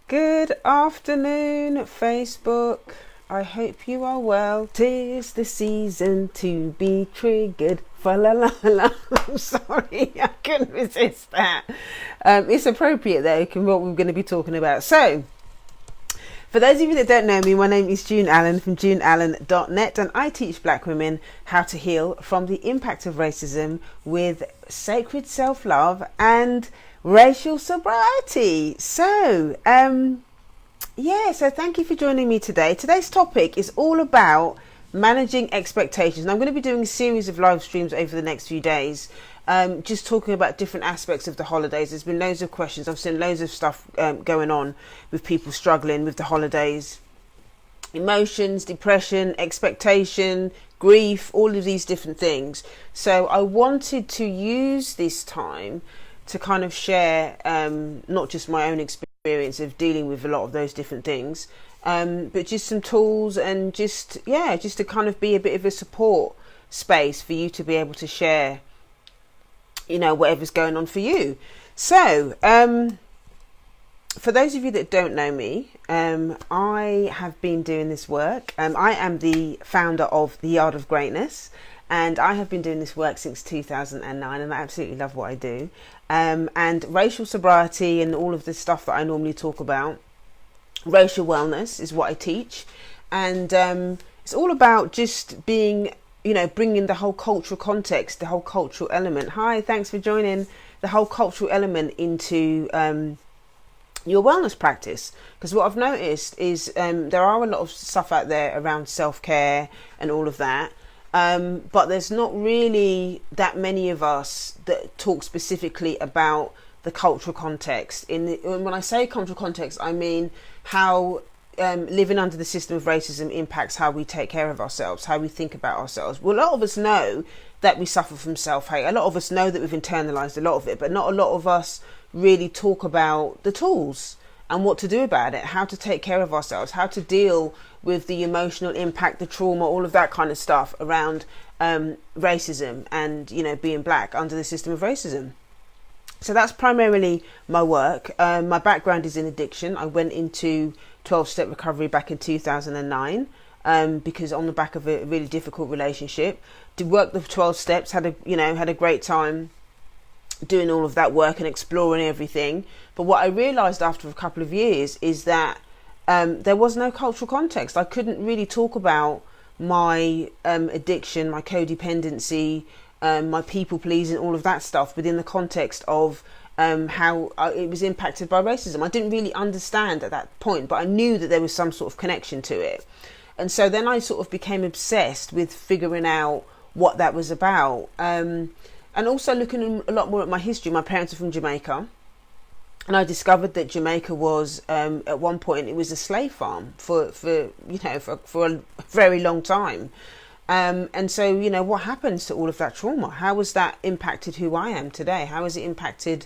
Good afternoon, Facebook. I hope you are well. 'Tis the season to be triggered. Fa la la la. I'm sorry, I couldn't resist that. It's appropriate though, what we're going to be talking about. So, for those of you that don't know me, my name is June Allen from juneallen.net, and I teach black women how to heal from the impact of racism with sacred self-love and racial sobriety. So, so thank you for joining me today. Today's topic is all about managing expectations. And I'm going to be doing a series of live streams over the next few days, just talking about different aspects of the holidays. There's been loads of questions. I've seen loads of stuff going on with people struggling with the holidays. Emotions, depression, expectation, grief, all of these different things. So I wanted to use this time to kind of share not just my own experience of dealing with a lot of those different things, but just some tools and just to kind of be a bit of a support space for you to be able to share, whatever's going on for you. So for those of you that don't know me, I have been doing this work. I am the founder of The Yard of Greatness, and I have been doing this work since 2009, and I absolutely love what I do. And racial sobriety and all of the stuff that I normally talk about, racial wellness is what I teach. And it's all about just being, bringing the whole cultural context, the whole cultural element. Hi, thanks for joining. The whole cultural element into your wellness practice. Because what I've noticed is there are a lot of stuff out there around self-care and all of that. But there's not really that many of us that talk specifically about the cultural context. When I say cultural context, I mean how living under the system of racism impacts how we take care of ourselves, how we think about ourselves. Well, a lot of us know that we suffer from self-hate. A lot of us know that we've internalized a lot of it, but not a lot of us really talk about the tools and what to do about it, how to take care of ourselves, how to deal with the emotional impact, the trauma, all of that kind of stuff around racism and, being black under the system of racism. So that's primarily my work. My background is in addiction. I went into 12-step recovery back in 2009 because on the back of a really difficult relationship. Did work the 12 steps, had a great time doing all of that work and exploring everything. But what I realized after a couple of years is that there was no cultural context. I couldn't really talk about my addiction, my codependency, my people pleasing, all of that stuff within the context of how it was impacted by racism. I didn't really understand at that point, but I knew that there was some sort of connection to it. And so then I sort of became obsessed with figuring out what that was about. And also looking a lot more at my history. My parents are from Jamaica, and I discovered that Jamaica was at one point it was a slave farm for a very long time. And so what happens to all of that trauma? How has that impacted who I am today? How has it impacted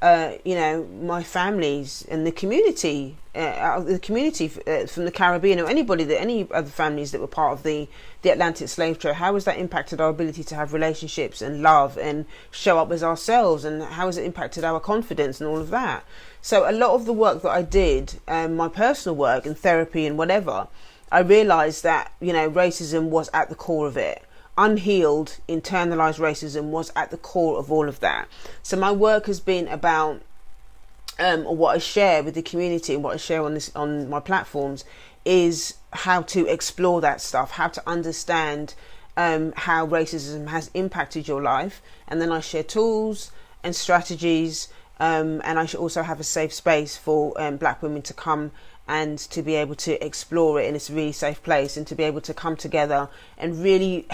my families and the community from the Caribbean, or any other families that were part of the Atlantic slave trade? How has that impacted our ability to have relationships and love and show up as ourselves? And how has it impacted our confidence and all of that? So a lot of the work that I did, my personal work and therapy and whatever, I realized that, racism was at the core of it. Unhealed, internalized racism was at the core of all of that. So my work has been about what I share with the community and what I share on my platforms is how to explore that stuff, how to understand how racism has impacted your life. And then I share tools and strategies, and I should also have a safe space for black women to come and to be able to explore it in a really safe place, and to be able to come together and really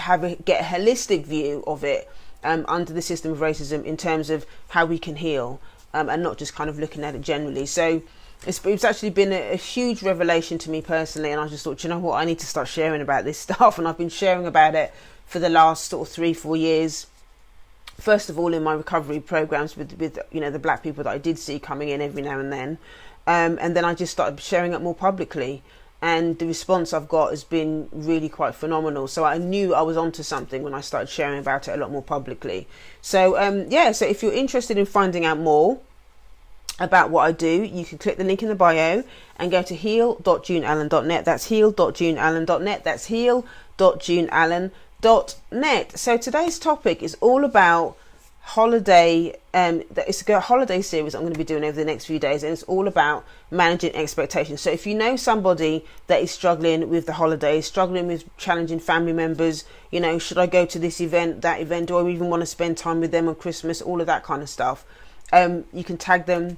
get a holistic view of it under the system of racism in terms of how we can heal, and not just kind of looking at it generally. So it's actually been a huge revelation to me personally, and I just thought, I need to start sharing about this stuff. And I've been sharing about it for the last sort of 3-4 years. First of all, in my recovery programs with the black people that I did see coming in every now and then. And then I just started sharing it more publicly, and the response I've got has been really quite phenomenal. So I knew I was onto something when I started sharing about it a lot more publicly. So so if you're interested in finding out more, about what I do, you can click the link in the bio and go to heal.juneallen.net. That's heal.juneallen.net. That's heal.juneallen.net. So today's topic is all about holiday. It's a holiday series I'm going to be doing over the next few days, and it's all about managing expectations. So if you know somebody that is struggling with the holidays, struggling with challenging family members, you know, should I go to this event, that event, do I even want to spend time with them on Christmas, all of that kind of stuff. You can tag them,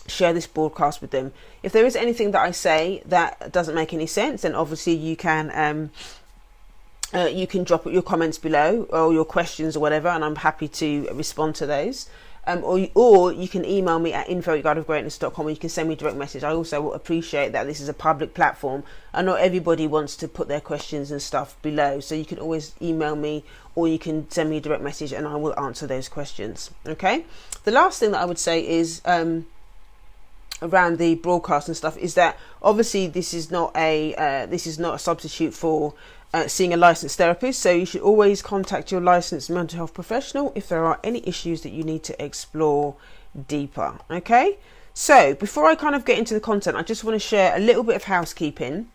share this broadcast with them. If there is anything that I say that doesn't make any sense, then obviously you can drop your comments below or your questions or whatever, and I'm happy to respond to those. Or you can email me at info@guideofgreatness.com, or you can send me a direct message. I also appreciate that this is a public platform and not everybody wants to put their questions and stuff below, so you can always email me or you can send me a direct message and I will answer those questions. Okay, the last thing that I would say is around the broadcast and stuff is that obviously this is not a substitute for seeing a licensed therapist, so you should always contact your licensed mental health professional if there are any issues that you need to explore deeper. Okay, so before I kind of get into the content, I just want to share a little bit of housekeeping.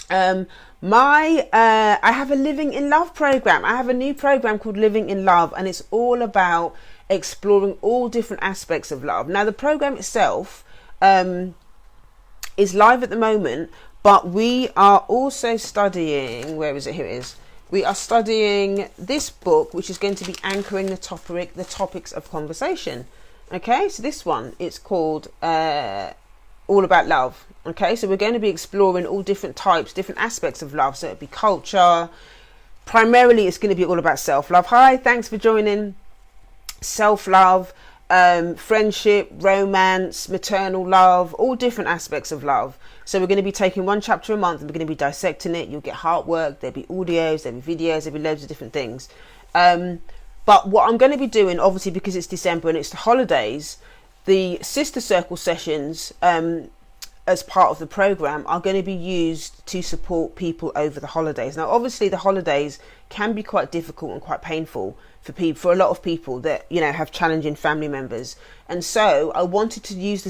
I have a Living in Love program. I have a new program called Living in Love, and it's all about exploring all different aspects of love. Now the program itself is live at the moment, but we are also studying, where is it? Here it is. We are studying this book, which is going to be anchoring the topics of conversation. Okay, so this one, it's called All About Love. Okay, so we're going to be exploring all different types, different aspects of love. So it'll be culture. Primarily, it's going to be all about self-love. Hi, thanks for joining. Self-love, friendship, romance, maternal love, all different aspects of love. So we're going to be taking one chapter a month and we're going to be dissecting it. You'll get heart work, there'll be audios, there'll be videos, there'll be loads of different things. But what I'm going to be doing, obviously because it's December and it's the holidays, the Sister Circle sessions as part of the program are going to be used to support people over the holidays. Now obviously the holidays can be quite difficult and quite painful for a lot of people that, you know, have challenging family members, and so I wanted to use the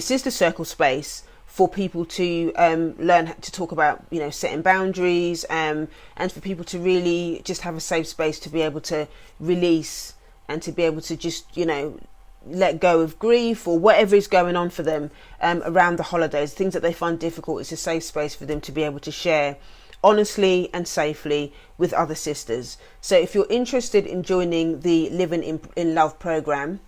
Sister Circle space, for people to learn to talk about, you know, setting boundaries, and for people to really just have a safe space to be able to release and to be able to just, you know, let go of grief or whatever is going on for them around the holidays, things that they find difficult. It's a safe space for them to be able to share honestly and safely with other sisters. So if you're interested in joining the Living in Love program,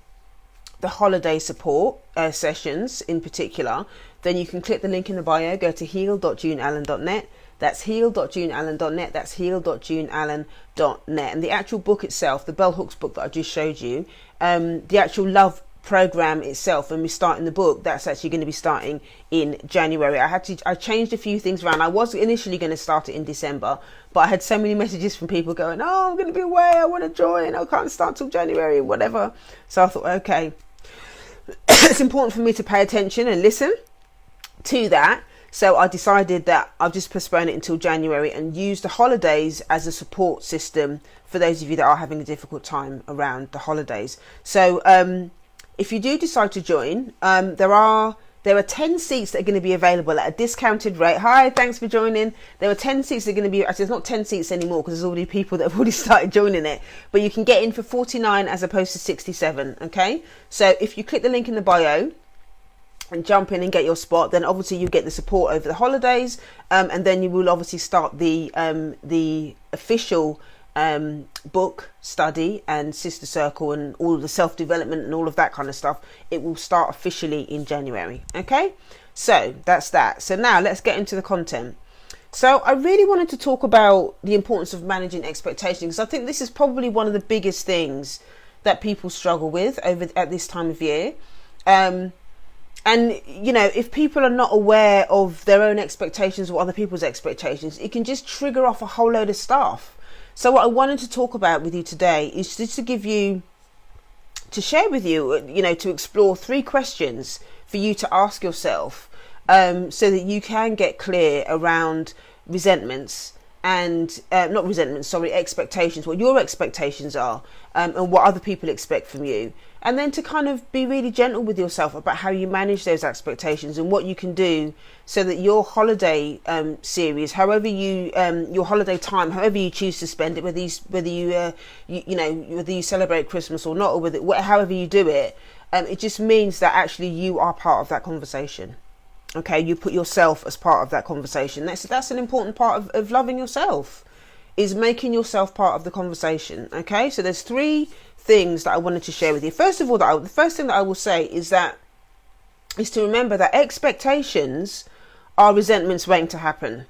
the holiday support sessions in particular, then you can click the link in the bio, go to heal.juneallen.net. That's heal.juneallen.net. That's heal.juneallen.net. And the actual book itself, the Bell Hooks book that I just showed you, the actual love program itself, and we start in the book, that's actually going to be starting in January. I changed a few things around. I was initially going to start it in December, but I had so many messages from people going, oh, I'm going to be away, I want to join, I can't start till January, whatever. So I thought, okay, it's important for me to pay attention and listen to that. So I decided that I'll just postpone it until January and use the holidays as a support system for those of you that are having a difficult time around the holidays. So if you do decide to join, there are 10 seats that are going to be available at a discounted rate. Hi, thanks for joining. There are 10 seats that are going to be, actually there's not 10 seats anymore because there's already people that have already started joining it, but you can get in for 49 as opposed to 67. Okay, so if you click the link in the bio and jump in and get your spot, then obviously you get the support over the holidays, and then you will obviously start the official book study and Sister Circle and all of the self-development and all of that kind of stuff. It will start officially in January. Okay, so that's that. So now let's get into the content. So I really wanted to talk about the importance of managing expectations, because I think this is probably one of the biggest things that people struggle with at this time of year. And, you know, if people are not aware of their own expectations or other people's expectations, it can just trigger off a whole load of stuff. So what I wanted to talk about with you today is just to share with you, you know, to explore 3 questions for you to ask yourself, so that you can get clear around resentments and expectations, what your expectations are, and what other people expect from you. And then to kind of be really gentle with yourself about how you manage those expectations and what you can do so that your holiday series, however you your holiday time, however you choose to spend it, whether you celebrate Christmas or not, or however you do it, it just means that actually you are part of that conversation. Okay, you put yourself as part of that conversation. That's an important part of loving yourself, is making yourself part of the conversation. Okay, so there's 3 things that I wanted to share with you. First of all, the first thing that I will say is to remember that expectations are resentments waiting to happen.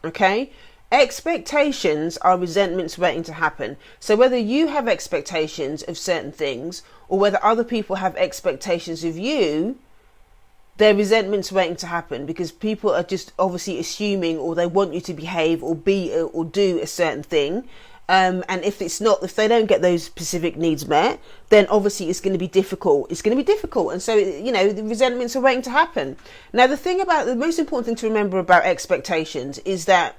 Okay, expectations are resentments waiting to happen. So whether you have expectations of certain things or whether other people have expectations of you, they're resentments waiting to happen, because people are just obviously assuming, or they want you to behave or be or do a certain thing. And if they don't get those specific needs met, then obviously it's going to be difficult. And so, the resentments are waiting to happen. Now, the most important thing to remember about expectations is that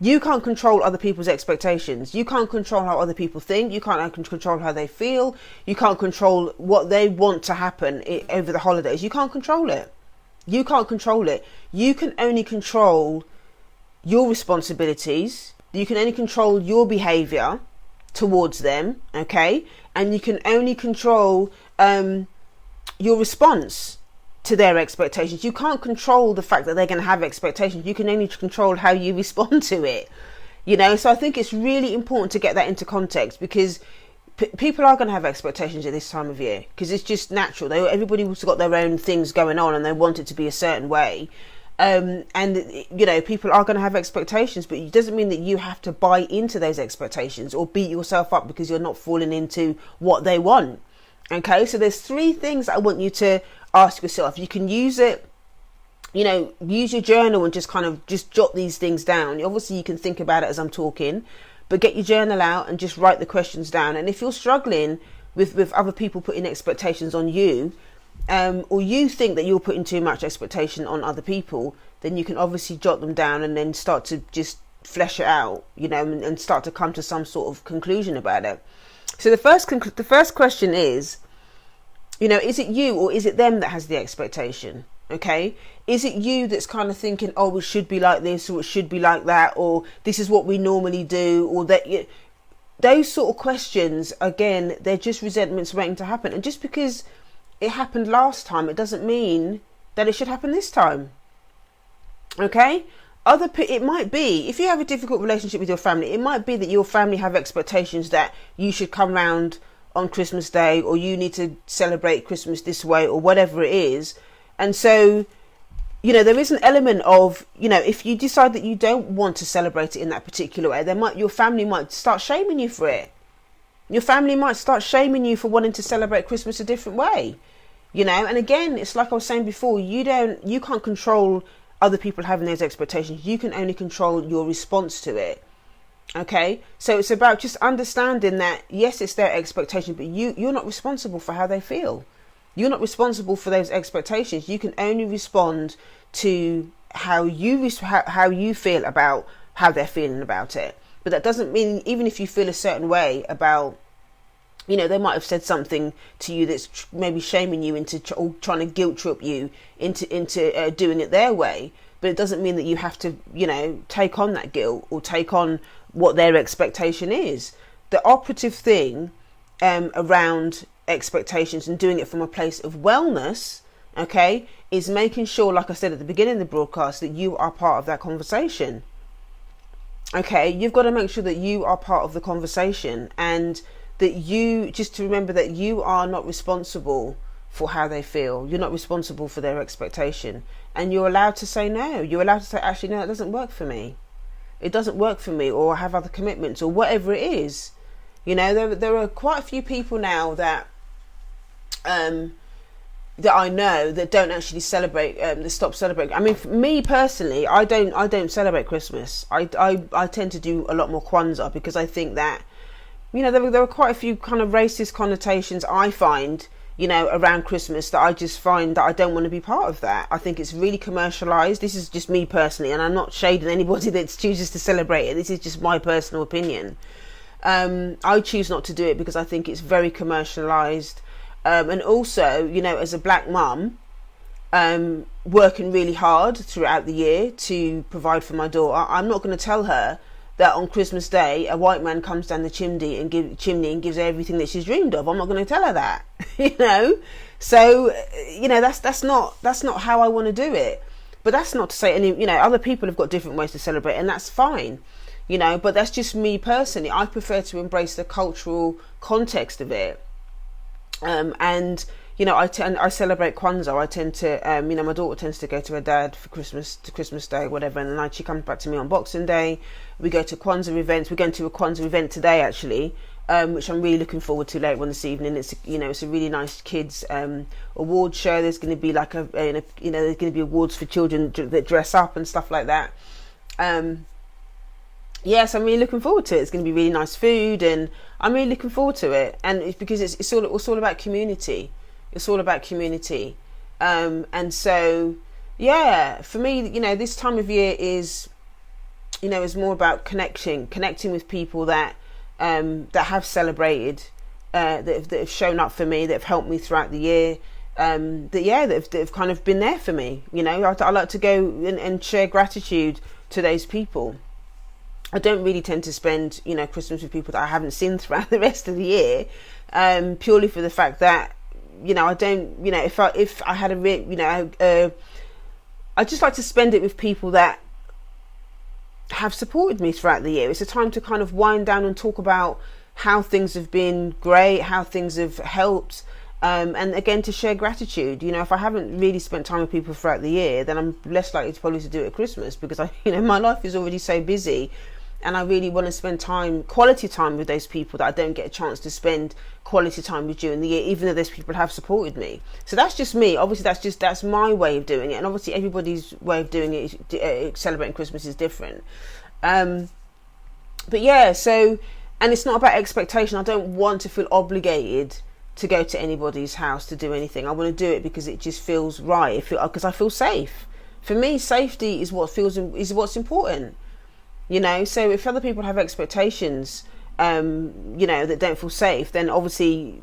you can't control other people's expectations. You can't control how other people think. You can't control how they feel. You can't control what they want to happen over the holidays. You can't control it. You can't control it. You can only control your responsibilities. You can only control your behavior towards them, okay? And you can only control your response to their expectations. You can't control the fact that they're going to have expectations. You can only control how you respond to it, So I think it's really important to get that into context, because people are going to have expectations at this time of year, because it's just natural. Everybody's got their own things going on and they want it to be a certain way. People are going to have expectations, but it doesn't mean that you have to buy into those expectations or beat yourself up because you're not falling into what they want. Okay, so there's 3 things I want you to ask yourself. You can use it, use your journal and just jot these things down. Obviously, you can think about it as I'm talking, but get your journal out and just write the questions down. And if you're struggling with other people putting expectations on you, or you think that you're putting too much expectation on other people, then you can obviously jot them down and then start to just flesh it out, and start to come to some sort of conclusion about it. So the first question is it you or is it them that has the expectation? Okay, is it you that's kind of thinking, oh, it should be like this, or it should be like that, or this is what we normally do, or that? Those sort of questions, again, they're just resentments waiting to happen. And just because it happened last time, it doesn't mean that it should happen this time. Okay? It might be, if you have a difficult relationship with your family, it might be that your family have expectations that you should come round on Christmas Day, or you need to celebrate Christmas this way, or whatever it is. And so, there is an element of, if you decide that you don't want to celebrate it in that particular way, your family might start shaming you for it. Your family might start shaming you for wanting to celebrate Christmas a different way, And again, it's like I was saying before, you can't control other people having those expectations. You can only control your response to it. Okay, so it's about just understanding that, yes, it's their expectation, but you're not responsible for how they feel. You're not responsible for those expectations. You can only respond to how you feel about how they're feeling about it. But that doesn't mean, even if you feel a certain way about, they might have said something to you that's maybe shaming you into or trying to guilt trip you into doing it their way. But it doesn't mean that you have to, take on that guilt or take on what their expectation is. The operative thing around expectations and doing it from a place of wellness, okay, is making sure, like I said at the beginning of the broadcast, that you are part of that conversation. Okay, you've got to make sure that you are part of the conversation, and that just to remember that you are not responsible for how they feel. You're not responsible for their expectation, and you're allowed to say no. You're allowed to say, actually, no, it doesn't work for me. It doesn't work for me, or I have other commitments, or whatever it is. There are quite a few people now that I know that don't actually celebrate, that stop celebrating. I mean, for me personally, I don't celebrate Christmas. I tend to do a lot more Kwanzaa, because I think that, there are quite a few kind of racist connotations I find, around Christmas, that I just find that I don't want to be part of that. I think it's really commercialized. This is just me personally, and I'm not shading anybody that chooses to celebrate it. This is just my personal opinion. I choose not to do it because I think it's very commercialized. And also, you know, as a black mum, working really hard throughout the year to provide for my daughter, I'm not going to tell her that on Christmas Day a white man comes down the chimney and gives her everything that she's dreamed of. I'm not going to tell her that, you know. So, you know, that's not how I want to do it. But that's not to say you know, other people have got different ways to celebrate, and that's fine, you know. But that's just me personally. I prefer to embrace the cultural context of it, and you know, I celebrate Kwanzaa. I tend to, you know, my daughter tends to go to her dad for Christmas Day, whatever, and then she comes back to me on Boxing Day. We go to Kwanzaa events. We're going to a Kwanzaa event today, actually, which I'm really looking forward to later on this evening. It's, you know, it's a really nice kids award show. There's going to be like you know, there's going to be awards for children that dress up and stuff like that. Yes, I'm really looking forward to it. It's going to be really nice food, and I'm really looking forward to it. And it's because it's all about community. It's all about community. And so, yeah, for me, you know, this time of year is, you know, is more about connecting with people that have celebrated, that have shown up for me, that have helped me throughout the year, that have kind of been there for me. You know, I like to go and share gratitude to those people. I don't really tend to spend, you know, Christmas with people that I haven't seen throughout the rest of the year, purely for the fact that, you know, I don't, you know, if I had you know, I just like to spend it with people that have supported me throughout the year. It's a time to kind of wind down and talk about how things have been great, how things have helped, and again, to share gratitude. You know, if I haven't really spent time with people throughout the year, then I'm less likely to probably to do it at Christmas, because you know, my life is already so busy, and I really want to spend quality time with those people that I don't get a chance to spend quality time with during the year, even though those people have supported me. So that's just me. Obviously, that's my way of doing it, and obviously everybody's way of doing it, celebrating Christmas, is different. But yeah, so, and it's not about expectation. I don't want to feel obligated to go to anybody's house to do anything. I want to do it because it just feels right. Because I feel safe. For me, safety is what's important. You know, so if other people have expectations, you know, that don't feel safe, then obviously,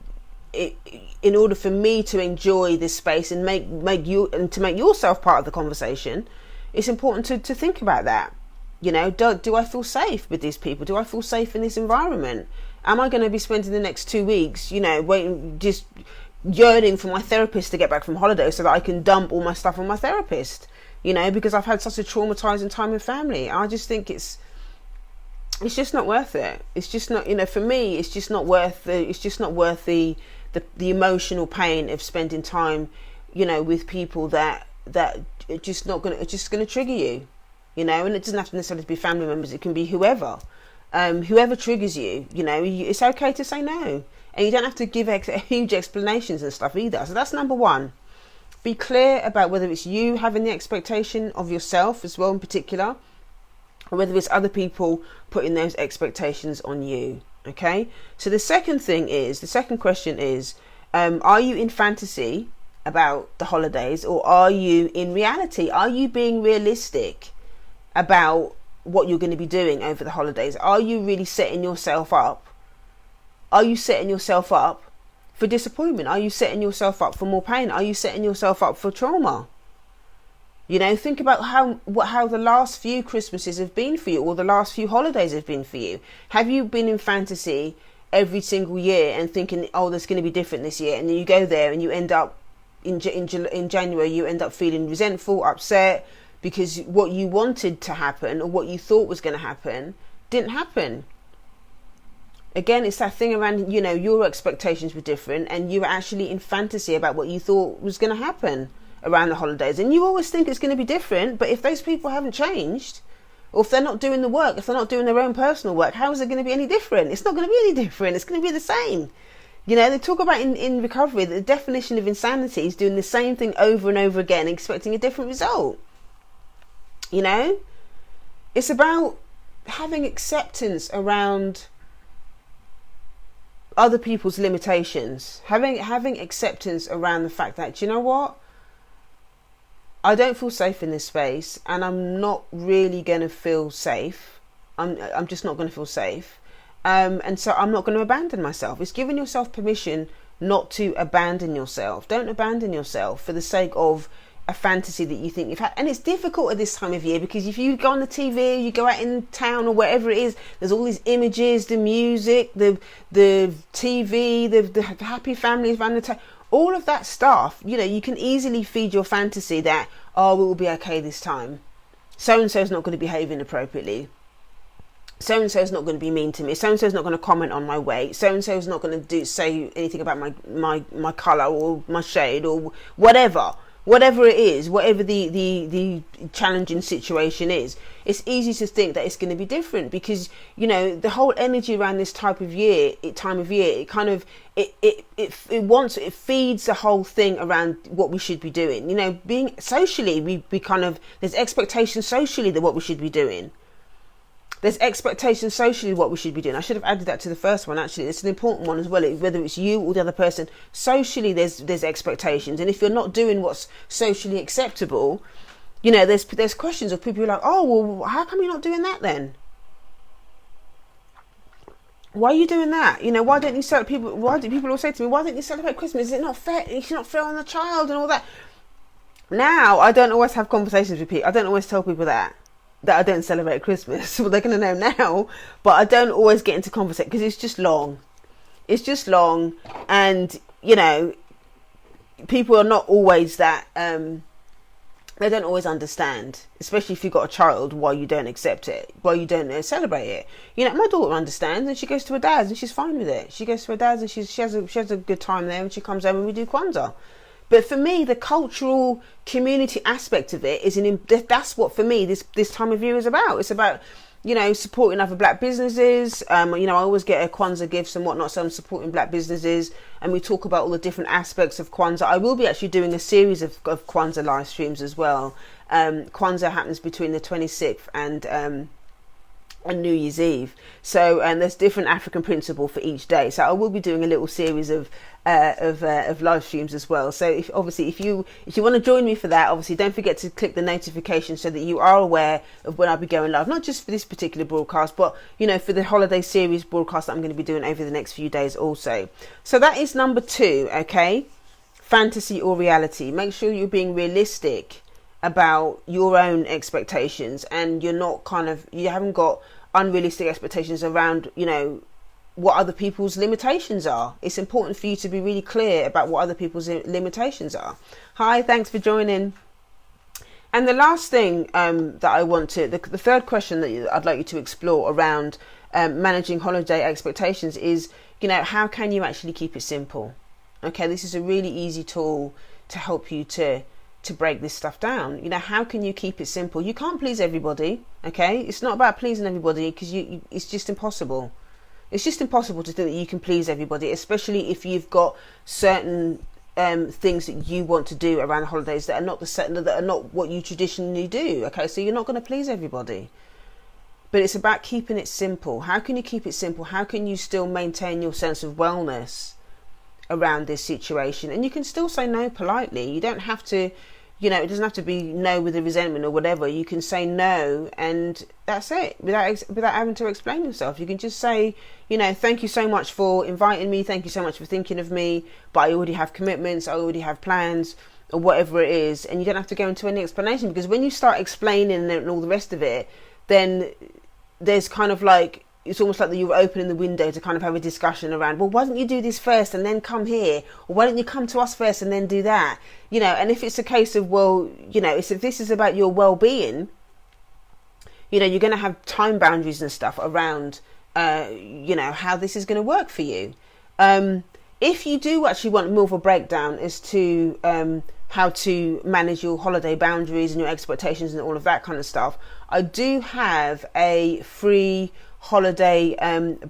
in order for me to enjoy this space and make yourself part of the conversation, it's important to think about that. You know, do I feel safe with these people? Do I feel safe in this environment? Am I going to be spending the next 2 weeks, you know, just yearning for my therapist to get back from holiday so that I can dump all my stuff on my therapist? You know, because I've had such a traumatizing time with family. I just think it's just not worth it. It's just not, you know, for me, it's just not worth the emotional pain of spending time, you know, with people that are just gonna trigger you, you know. And it doesn't have to necessarily be family members. It can be whoever triggers you. You know, it's okay to say no, and you don't have to give huge explanations and stuff either. So that's number one. Be clear about whether it's you having the expectation of yourself as well in particular, or whether it's other people putting those expectations on you. Okay, so the second question is, are you in fantasy about the holidays, or are you in reality? Are you being realistic about what you're going to be doing over the holidays? Are you really setting yourself up? Are you setting yourself up for disappointment? Are you setting yourself up for more pain? Are you setting yourself up for trauma? You know, think about how the last few Christmases have been for you, or the last few holidays have been for you. Have you been in fantasy every single year and thinking, oh, that's going to be different this year, and then you go there and you end up in January, you end up feeling resentful, upset, because what you wanted to happen, or what you thought was going to happen, didn't happen. Again, it's that thing around, you know, your expectations were different, and you were actually in fantasy about what you thought was going to happen around the holidays. And you always think it's going to be different, but if those people haven't changed, or if they're not doing the work, if they're not doing their own personal work, how is it going to be any different? It's not going to be any different. It's going to be the same. You know, they talk about in recovery that the definition of insanity is doing the same thing over and over again, expecting a different result. You know, it's about having acceptance around other people's limitations, having acceptance around the fact that, you know what, I don't feel safe in this space, and I'm not really going to feel safe. I'm just not going to feel safe, and so I'm not going to abandon myself. It's giving yourself permission not to abandon yourself. Don't abandon yourself for the sake of a fantasy that you think you've had. And it's difficult at this time of year, because if you go on the TV, you go out in town or wherever it is, there's all these images, the music, the TV, the happy families around the town, all of that stuff. You know, you can easily feed your fantasy that, oh, it will be okay this time. So-and-so is not going to behave inappropriately. So-and-so is not going to be mean to me. So-and-so is not going to comment on my weight. So-and-so is not going to say anything about my colour or my shade or whatever it is, whatever the challenging situation is. It's easy to think that it's going to be different, because, you know, the whole energy around this time of year, it kind of, it feeds the whole thing around what we should be doing. You know, being socially, we kind of, there's expectations socially that what we should be doing. There's expectations socially what we should be doing. I should have added that to the first one, actually. It's an important one as well, whether it's you or the other person. Socially, there's expectations. And if you're not doing what's socially acceptable, you know, there's questions of people who are like, oh, well, how come you're not doing that then? Why are you doing that? You know, why don't you celebrate people? Why do people all say to me, why don't you celebrate Christmas? Is it not fair? It's not fair on the child and all that. Now, I don't always have conversations with people. I don't always tell people that I don't celebrate Christmas. Well, they're going to know now, but I don't always get into conversation because it's just long. It's just long, and, you know, people are not always that, they don't always understand, especially if you've got a child, why you don't accept it, why you don't celebrate it. You know, my daughter understands, and she goes to her dad's and she's fine with it. She goes to her dad's and she has a good time there, and she comes home and we do Kwanzaa. But for me, the cultural community aspect of it that's what, for me, this time of year is about. It's about, you know, supporting other black businesses. You know, I always get a Kwanzaa gifts and whatnot, so I'm supporting black businesses, and we talk about all the different aspects of Kwanzaa. I will be actually doing a series of Kwanzaa live streams as well. Kwanzaa happens between the 26th and New Year's Eve, so there's different African principle for each day. So I will be doing a little series of live streams as well. So if you want to join me for that, obviously don't forget to click the notification so that you are aware of when I'll be going live, not just for this particular broadcast, but, you know, for the holiday series broadcast that I'm going to be doing over the next few days also. So that is number 2. Okay, fantasy or reality. Make sure you're being realistic about your own expectations, and you haven't got unrealistic expectations around, you know, what other people's limitations are. It's important for you to be really clear about what other people's limitations are. Hi, thanks for joining. And the last thing that I want to, the third question that I'd like you to explore around managing holiday expectations is, you know, how can you actually keep it simple? Okay, this is a really easy tool to help you to break this stuff down. You know, how can you keep it simple? You can't please everybody. Okay, it's not about pleasing everybody, because it's just impossible. It's just impossible to think that you can please everybody, especially if you've got certain things that you want to do around the holidays that are not what you traditionally do. Okay, so you're not going to please everybody, but it's about keeping it simple. How can you keep it simple? How can you still maintain your sense of wellness around this situation? And you can still say no politely. You don't have to, you know, it doesn't have to be no with a resentment or whatever. You can say no, and that's it, without having to explain yourself. You can just say, you know, thank you so much for inviting me, thank you so much for thinking of me, but I already have commitments, I already have plans, or whatever it is. And you don't have to go into any explanation, because when you start explaining and all the rest of it, then there's kind of like, it's almost like that you were opening the window to kind of have a discussion around, well, why don't you do this first and then come here? Or why don't you come to us first and then do that? You know, and if it's a case of, well, you know, if this is about your well-being, you know, you're going to have time boundaries and stuff around, you know, how this is going to work for you. If you do actually want more of a breakdown as to how to manage your holiday boundaries and your expectations and all of that kind of stuff, I do have a free holiday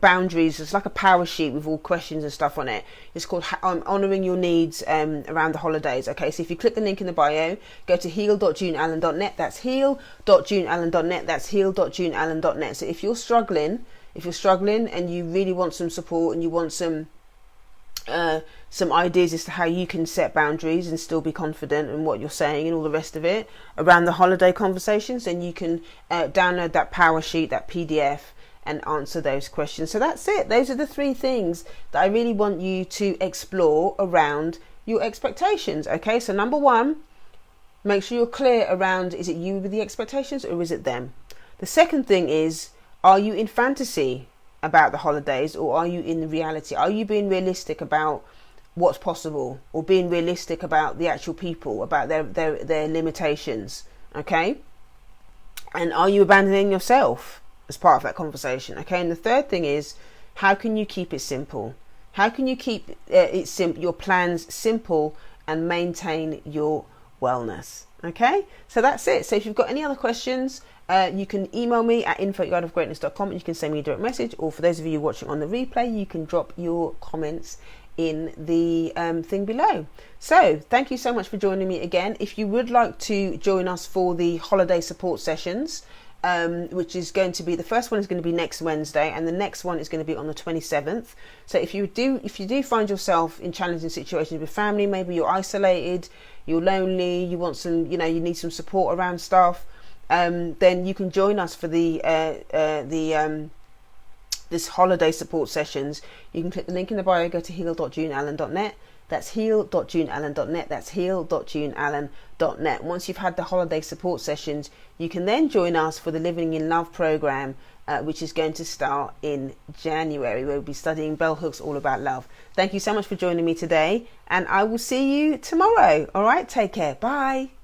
boundaries. It's like a power sheet with all questions and stuff on it. It's called Honouring Your Needs Around the Holidays. Okay, so if you click the link in the bio, go to heal.juneallen.net. That's heal.juneallen.net. That's heal.juneallen.net. So if you're struggling and you really want some support and you want some ideas as to how you can set boundaries and still be confident in what you're saying and all the rest of it around the holiday conversations, then you can download that power sheet, that PDF, and answer those questions. So that's it. Those are the 3 things that I really want you to explore around your expectations. Okay, so number 1, make sure you're clear around, is it you with the expectations or is it them? The second thing is, are you in fantasy about the holidays or are you in the reality? Are you being realistic about what's possible, or being realistic about the actual people, about their limitations? Okay, and are you abandoning yourself as part of that conversation? Okay, and the third thing is, how can you keep it simple? How can you keep your plans simple and maintain your wellness? Okay, so that's it. So if you've got any other questions, you can email me at info@yardofgreatness.com, and you can send me a direct message, or for those of you watching on the replay, you can drop your comments in the thing below. So thank you so much for joining me again. If you would like to join us for the holiday support sessions, which is going to be, the first one is going to be next Wednesday, and the next one is going to be on the 27th. So if you do find yourself in challenging situations with family, maybe you're isolated, you're lonely, you want some, you need some support around stuff, then you can join us for this holiday support sessions. You can click the link in the bio, go to heal.juneallen.net. That's heal.juneallen.net. That's heal.juneallen.net. Once you've had the holiday support sessions, you can then join us for the Living in Love program, which is going to start in January. We'll be studying bell hooks all about love. Thank you so much for joining me today, and I will see you tomorrow. All right, take care. Bye.